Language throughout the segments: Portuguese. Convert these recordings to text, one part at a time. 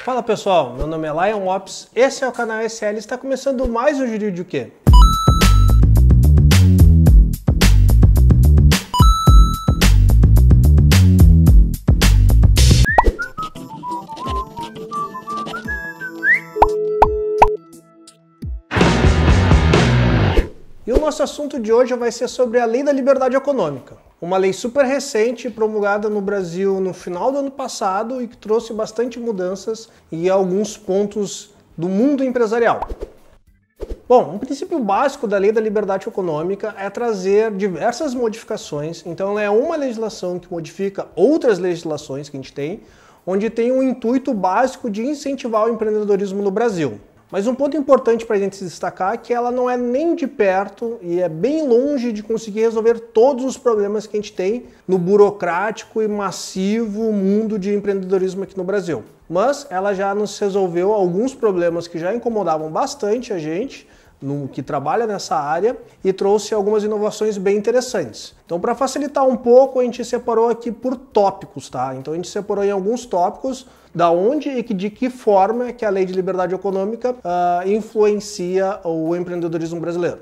Fala pessoal, meu nome é Lion Lopes, esse é o canal SL, está começando mais um Jurídico de Quê? E o nosso assunto de hoje vai ser sobre a Lei da Liberdade Econômica, uma lei super recente promulgada no Brasil no final do ano passado e que trouxe bastante mudanças e alguns pontos do mundo empresarial. Bom, um princípio básico da Lei da Liberdade Econômica é trazer diversas modificações, então ela é uma legislação que modifica outras legislações que a gente tem, onde tem um intuito básico de incentivar o empreendedorismo no Brasil. Mas um ponto importante para a gente se destacar é que ela não é nem de perto e é bem longe de conseguir resolver todos os problemas que a gente tem no burocrático e massivo mundo de empreendedorismo aqui no Brasil. Mas ela já nos resolveu alguns problemas que já incomodavam bastante a gente, que trabalha nessa área, e trouxe algumas inovações bem interessantes. Então, para facilitar um pouco, a gente separou aqui por tópicos, tá? Então a gente separou em alguns tópicos da onde e de que forma que a Lei de Liberdade Econômica influencia o empreendedorismo brasileiro.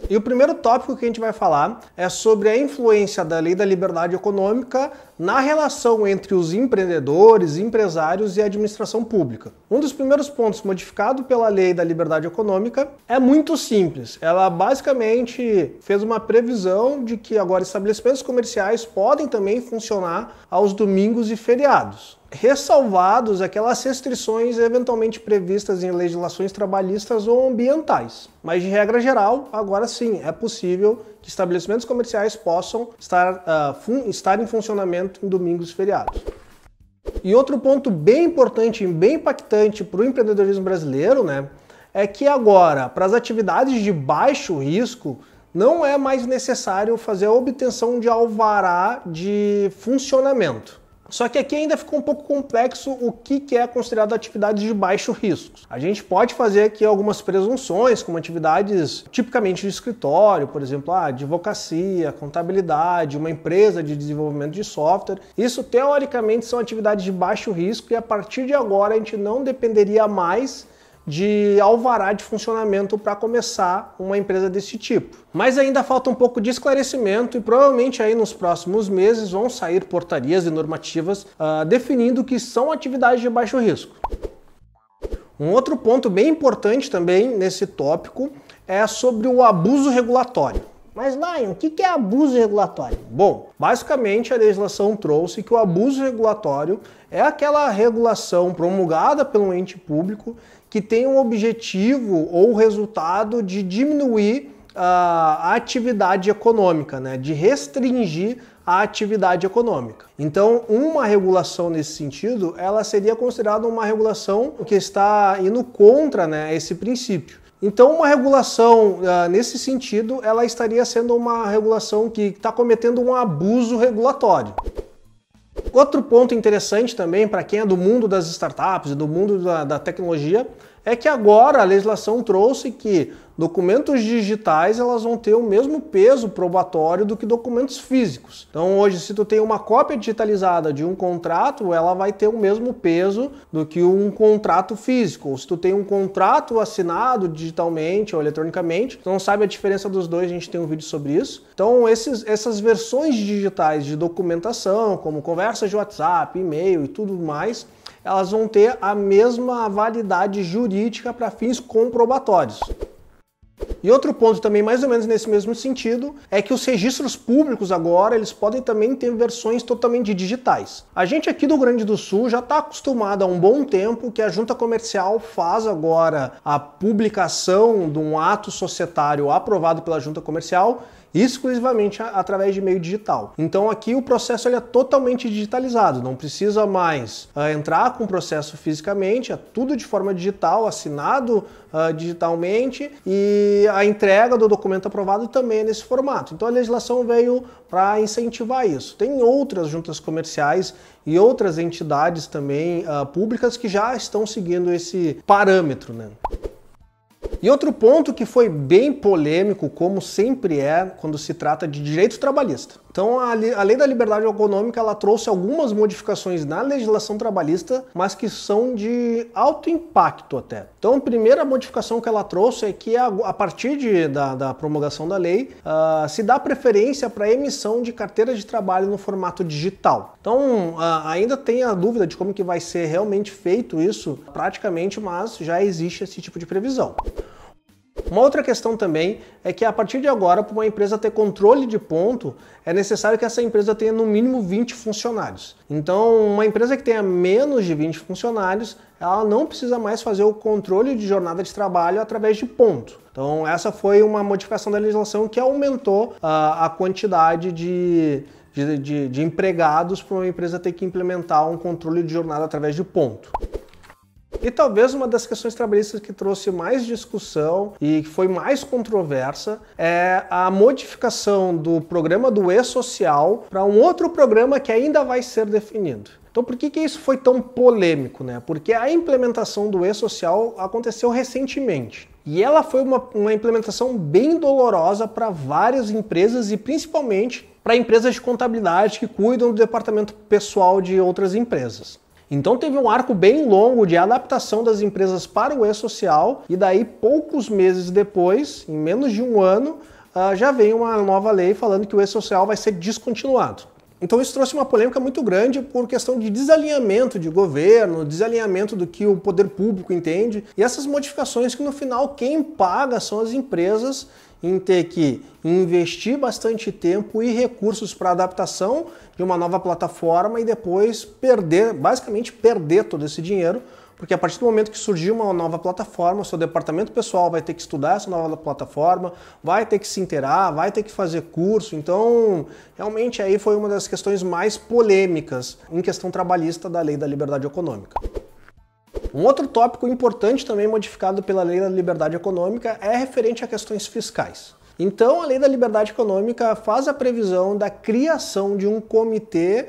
E o primeiro tópico que a gente vai falar é sobre a influência da Lei da Liberdade Econômica na relação entre os empreendedores, empresários e a administração pública. Um dos primeiros pontos modificado pela Lei da Liberdade Econômica é muito simples. Ela basicamente fez uma previsão de que agora estabelecimentos comerciais podem também funcionar aos domingos e feriados, ressalvados aquelas restrições eventualmente previstas em legislações trabalhistas ou ambientais. Mas, de regra geral, agora sim, é possível que estabelecimentos comerciais possam estar em funcionamento em domingos e feriados. E outro ponto bem importante e bem impactante para o empreendedorismo brasileiro, é que agora, para as atividades de baixo risco, não é mais necessário fazer a obtenção de alvará de funcionamento. Só que aqui ainda ficou um pouco complexo o que é considerado atividade de baixo risco. A gente pode fazer aqui algumas presunções, como atividades tipicamente de escritório, por exemplo, advocacia, contabilidade, uma empresa de desenvolvimento de software. Isso teoricamente são atividades de baixo risco e a partir de agora a gente não dependeria mais de alvará de funcionamento para começar uma empresa desse tipo. Mas ainda falta um pouco de esclarecimento e provavelmente aí nos próximos meses vão sair portarias e normativas definindo o que são atividades de baixo risco. Um outro ponto bem importante também nesse tópico é sobre o abuso regulatório. Mas, Lion, o que é abuso regulatório? Bom, basicamente a legislação trouxe que o abuso regulatório é aquela regulação promulgada pelo ente público que tem um objetivo ou resultado de diminuir a atividade econômica, de restringir a atividade econômica. Então, uma regulação nesse sentido, ela seria considerada uma regulação que está indo contra esse princípio. Então, uma regulação nesse sentido, ela estaria sendo uma regulação que está cometendo um abuso regulatório. Outro ponto interessante também para quem é do mundo das startups e do mundo da tecnologia é que agora a legislação trouxe que documentos digitais elas vão ter o mesmo peso probatório do que documentos físicos. Então hoje, se tu tem uma cópia digitalizada de um contrato, ela vai ter o mesmo peso do que um contrato físico. Ou se tu tem um contrato assinado digitalmente ou eletronicamente, tu não sabe a diferença dos dois, a gente tem um vídeo sobre isso. Então essas versões digitais de documentação, como conversas de WhatsApp, e-mail e tudo mais, elas vão ter a mesma validade jurídica para fins comprobatórios. E outro ponto também mais ou menos nesse mesmo sentido é que os registros públicos agora eles podem também ter versões totalmente digitais. A gente aqui do Rio Grande do Sul já está acostumado há um bom tempo que a Junta Comercial faz agora a publicação de um ato societário aprovado pela Junta Comercial exclusivamente através de meio digital. Então aqui o processo ele é totalmente digitalizado, não precisa mais entrar com o processo fisicamente, é tudo de forma digital, assinado digitalmente e a entrega do documento aprovado também é nesse formato. Então a legislação veio para incentivar isso. Tem outras juntas comerciais e outras entidades também públicas que já estão seguindo esse parâmetro, E outro ponto que foi bem polêmico, como sempre é quando se trata de direito trabalhista. Então a Lei da Liberdade Econômica ela trouxe algumas modificações na legislação trabalhista, mas que são de alto impacto até. Então a primeira modificação que ela trouxe é que a partir da promulgação da lei, se dá preferência para a emissão de carteira de trabalho no formato digital. Então ainda tem a dúvida de como que vai ser realmente feito isso praticamente, mas já existe esse tipo de previsão. Uma outra questão também é que a partir de agora, para uma empresa ter controle de ponto, é necessário que essa empresa tenha no mínimo 20 funcionários. Então, uma empresa que tenha menos de 20 funcionários, ela não precisa mais fazer o controle de jornada de trabalho através de ponto. Então, essa foi uma modificação da legislação que aumentou a quantidade de empregados para uma empresa ter que implementar um controle de jornada através de ponto. E talvez uma das questões trabalhistas que trouxe mais discussão e que foi mais controversa é a modificação do programa do E-Social para um outro programa que ainda vai ser definido. Então por que isso foi tão polêmico, né? Porque a implementação do E-Social aconteceu recentemente. E ela foi uma implementação bem dolorosa para várias empresas e principalmente para empresas de contabilidade que cuidam do departamento pessoal de outras empresas. Então teve um arco bem longo de adaptação das empresas para o E-Social e daí poucos meses depois, em menos de um ano, já veio uma nova lei falando que o E-Social vai ser descontinuado. Então isso trouxe uma polêmica muito grande por questão de desalinhamento de governo, desalinhamento do que o poder público entende e essas modificações que no final quem paga são as empresas em ter que investir bastante tempo e recursos para a adaptação de uma nova plataforma e depois basicamente perder todo esse dinheiro, porque a partir do momento que surgir uma nova plataforma, o seu departamento pessoal vai ter que estudar essa nova plataforma, vai ter que se inteirar, vai ter que fazer curso, então realmente aí foi uma das questões mais polêmicas em questão trabalhista da Lei da Liberdade Econômica. Um outro tópico importante também modificado pela Lei da Liberdade Econômica é referente a questões fiscais. Então, a Lei da Liberdade Econômica faz a previsão da criação de um comitê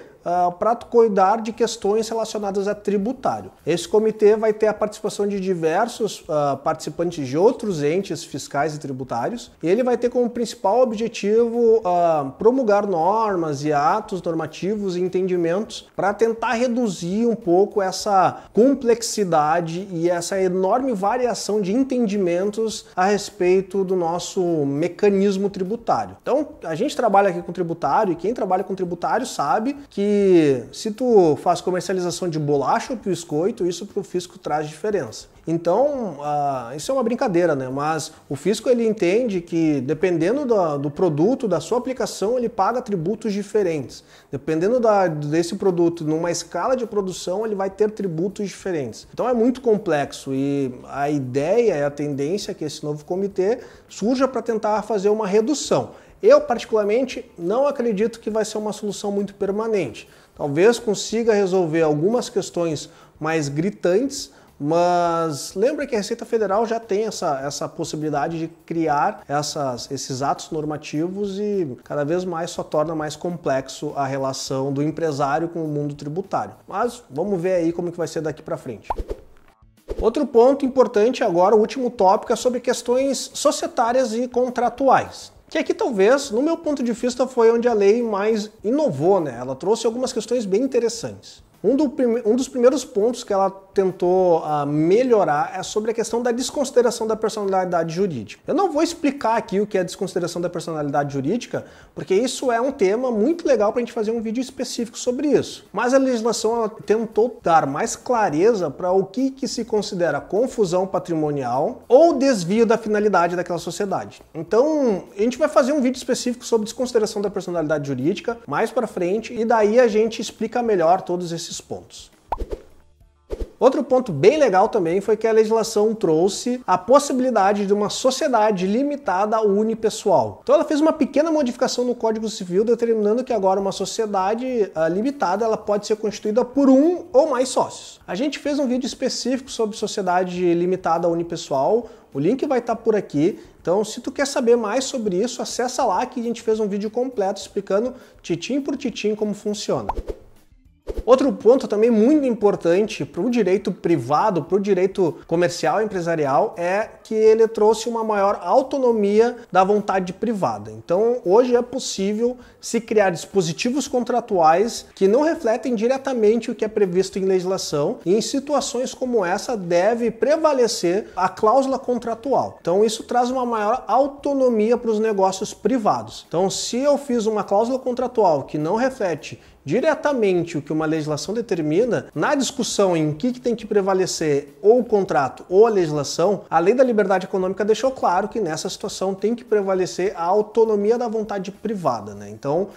para cuidar de questões relacionadas a tributário. Esse comitê vai ter a participação de diversos participantes de outros entes fiscais e tributários, e ele vai ter como principal objetivo promulgar normas e atos normativos e entendimentos para tentar reduzir um pouco essa complexidade e essa enorme variação de entendimentos a respeito do nosso mecanismo tributário. Então, a gente trabalha aqui com tributário e quem trabalha com tributário sabe que se tu faz comercialização de bolacha ou biscoito, isso para o fisco traz diferença. Então, isso é uma brincadeira, né? Mas o fisco ele entende que dependendo do produto, da sua aplicação, ele paga tributos diferentes. Dependendo desse produto, numa escala de produção, ele vai ter tributos diferentes. Então é muito complexo e a ideia e a tendência é que esse novo comitê surja para tentar fazer uma redução. Eu, particularmente, não acredito que vai ser uma solução muito permanente. Talvez consiga resolver algumas questões mais gritantes, mas lembra que a Receita Federal já tem essa possibilidade de criar esses atos normativos e cada vez mais só torna mais complexo a relação do empresário com o mundo tributário. Mas vamos ver aí como que vai ser daqui para frente. Outro ponto importante agora, o último tópico, é sobre questões societárias e contratuais. Que aqui talvez, no meu ponto de vista, foi onde a lei mais inovou, né? Ela trouxe algumas questões bem interessantes. Um dos primeiros pontos que ela tentou melhorar é sobre a questão da desconsideração da personalidade jurídica. Eu não vou explicar aqui o que é a desconsideração da personalidade jurídica, porque isso é um tema muito legal para a gente fazer um vídeo específico sobre isso. Mas a legislação ela tentou dar mais clareza para o que se considera confusão patrimonial ou desvio da finalidade daquela sociedade. Então, a gente vai fazer um vídeo específico sobre desconsideração da personalidade jurídica mais para frente e daí a gente explica melhor todos esses pontos. Outro ponto bem legal também foi que a legislação trouxe a possibilidade de uma sociedade limitada unipessoal. Então ela fez uma pequena modificação no Código Civil determinando que agora uma sociedade limitada ela pode ser constituída por um ou mais sócios. A gente fez um vídeo específico sobre sociedade limitada unipessoal, o link vai estar por aqui. Então, se tu quer saber mais sobre isso, acessa lá que a gente fez um vídeo completo explicando titim por titim como funciona. Outro ponto também muito importante para o direito privado, para o direito comercial e empresarial, é que ele trouxe uma maior autonomia da vontade privada. Então, hoje é possível se criar dispositivos contratuais que não refletem diretamente o que é previsto em legislação, e em situações como essa deve prevalecer a cláusula contratual. Então, isso traz uma maior autonomia para os negócios privados. Então, se eu fiz uma cláusula contratual que não reflete diretamente o que uma legislação determina, na discussão em que tem que prevalecer ou o contrato ou a legislação, a Lei da Liberdade Econômica deixou claro que nessa situação tem que prevalecer a autonomia da vontade privada, né? Então,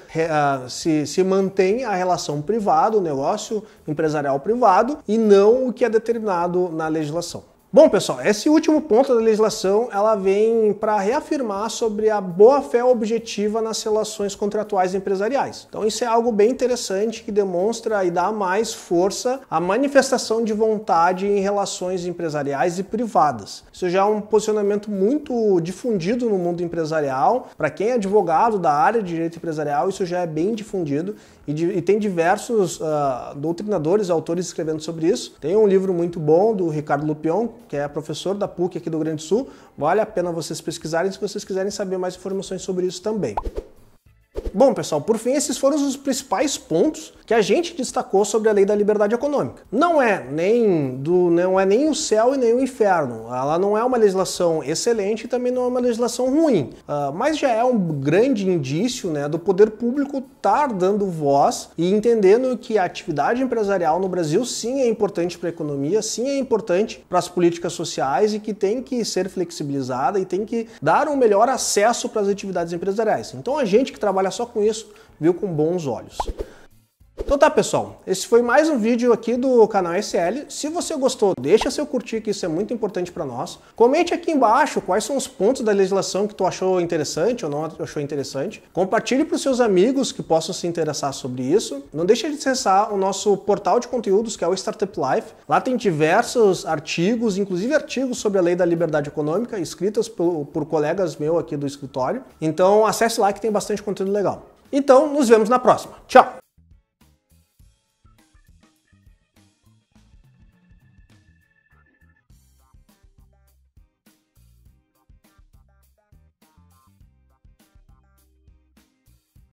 se mantém a relação privada, o negócio empresarial privado, e não o que é determinado na legislação. Bom, pessoal, esse último ponto da legislação, ela vem para reafirmar sobre a boa-fé objetiva nas relações contratuais empresariais. Então, isso é algo bem interessante que demonstra e dá mais força à manifestação de vontade em relações empresariais e privadas. Isso já é um posicionamento muito difundido no mundo empresarial. Para quem é advogado da área de direito empresarial, isso já é bem difundido e tem diversos doutrinadores, autores escrevendo sobre isso. Tem um livro muito bom do Ricardo Lupion, que é professor da PUC aqui do Rio Grande do Sul. Vale a pena vocês pesquisarem se vocês quiserem saber mais informações sobre isso também. Bom, pessoal, por fim, esses foram os principais pontos que a gente destacou sobre a Lei da Liberdade Econômica. Não é nem o céu e nem o inferno. Ela não é uma legislação excelente e também não é uma legislação ruim. Mas já é um grande indício, né, do poder público estar dando voz e entendendo que a atividade empresarial no Brasil sim é importante para a economia, sim é importante para as políticas sociais e que tem que ser flexibilizada e tem que dar um melhor acesso para as atividades empresariais. Então a gente que trabalha só com isso viu com bons olhos. Então tá, pessoal, esse foi mais um vídeo aqui do canal SL. Se você gostou, deixa seu curtir, que isso é muito importante para nós. Comente aqui embaixo quais são os pontos da legislação que tu achou interessante ou não achou interessante. Compartilhe para os seus amigos que possam se interessar sobre isso. Não deixe de acessar o nosso portal de conteúdos, que é o Startup Life. Lá tem diversos artigos, inclusive artigos sobre a Lei da Liberdade Econômica, escritos por colegas meus aqui do escritório. Então acesse lá que tem bastante conteúdo legal. Então, nos vemos na próxima. Tchau!